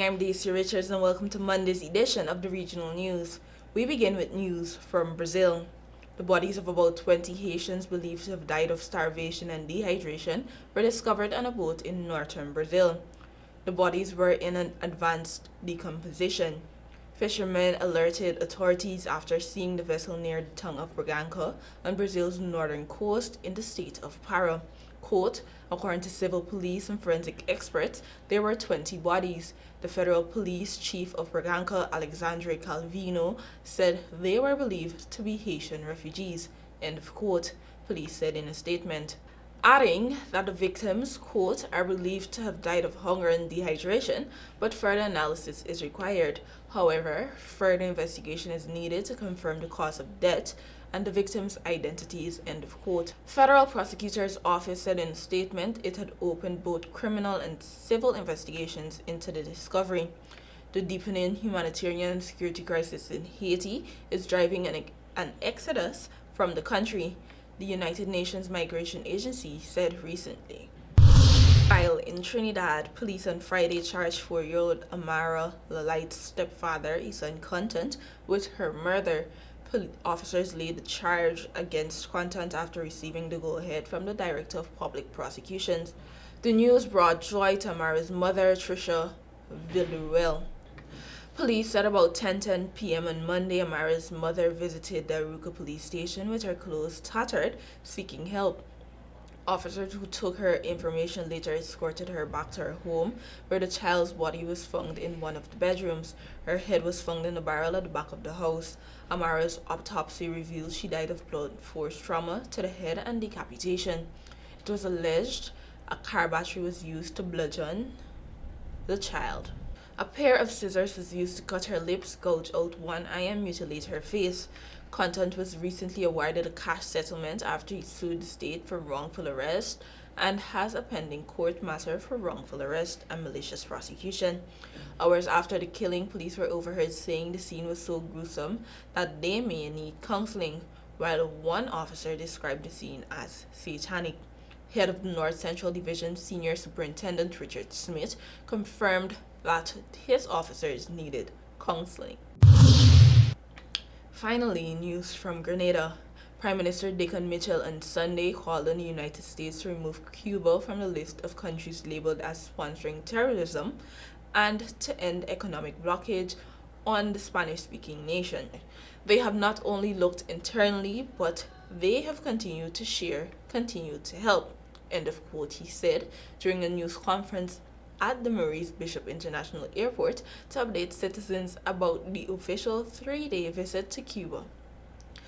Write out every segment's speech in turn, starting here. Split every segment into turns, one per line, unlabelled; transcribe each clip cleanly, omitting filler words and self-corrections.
I'm Dacia Richards and welcome to Monday's edition of the Regional News. We begin with news from Brazil. The bodies of about 20 Haitians believed to have died of starvation and dehydration were discovered on a boat in northern Brazil. The bodies were in an advanced decomposition. Fishermen alerted authorities after seeing the vessel near the tongue of Bragança on Brazil's northern coast in the state of Pará. Quote, according to civil police and forensic experts, there were 20 bodies. The federal police chief of Bragança, Alexandre Calvino, said they were believed to be Haitian refugees, end of quote, police said in a statement. Adding that the victims, quote, are believed to have died of hunger and dehydration, but further analysis is required. However, further investigation is needed to confirm the cause of death and the victims' identities, end of quote. Federal Prosecutor's Office said in a statement it had opened both criminal and civil investigations into the discovery. The deepening humanitarian and security crisis in Haiti is driving an exodus from the country, the United Nations Migration Agency said recently. While in Trinidad, police on Friday charged 4-year-old Amara Lalite's stepfather, Isan Contant, with her murder. Officers laid the charge against Contant after receiving the go-ahead from the Director of Public Prosecutions. The news brought joy to Amara's mother, Tricia Villarreal. Police said about 10:10 p.m. on Monday, Amara's mother visited the Aruca police station with her clothes tattered, seeking help. Officers who took her information later escorted her back to her home, where the child's body was found in one of the bedrooms. Her head was found in a barrel at the back of the house. Amara's autopsy revealed she died of blunt force trauma to the head and decapitation. It was alleged a car battery was used to bludgeon the child. A pair of scissors was used to cut her lips, gouge out one eye, and mutilate her face. Contant was recently awarded a cash settlement after he sued the state for wrongful arrest and has a pending court matter for wrongful arrest and malicious prosecution. Hours after the killing, police were overheard saying the scene was so gruesome that they may need counseling, while one officer described the scene as satanic. Head of the North Central Division Senior Superintendent Richard Smith confirmed that his officers needed counseling. Finally, news from Grenada. Prime Minister Dickon Mitchell on Sunday called on the United States to remove Cuba from the list of countries labeled as sponsoring terrorism and to end economic blockage on the Spanish-speaking nation. They have not only looked internally, but they have continued to help, end of quote, he said during a news conference at the Maurice Bishop International Airport to update citizens about the official 3-day visit to Cuba.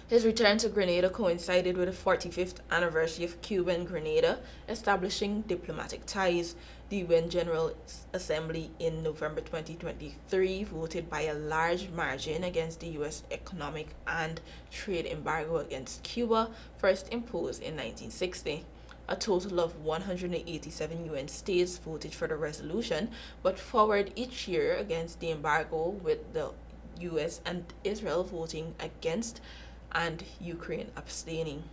His return to Grenada coincided with the 45th anniversary of Cuba and Grenada establishing diplomatic ties. The UN General Assembly in November 2023 voted by a large margin against the U.S. economic and trade embargo against Cuba, first imposed in 1960. A total of 187 UN states voted for the resolution, but forward each year against the embargo, with the US and Israel voting against and Ukraine abstaining.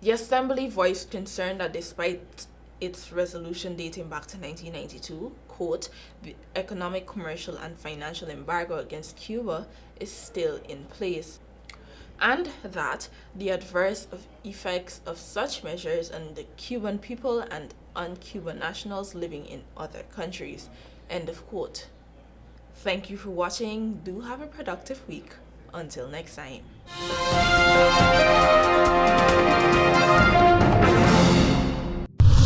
The Assembly voiced concern that despite its resolution dating back to 1992, quote, the economic, commercial, and financial embargo against Cuba is still in place, and that the adverse effects of such measures on the Cuban people and on Cuban nationals living in other countries, end of quote. Thank you for watching. Do have a productive week. Until next time.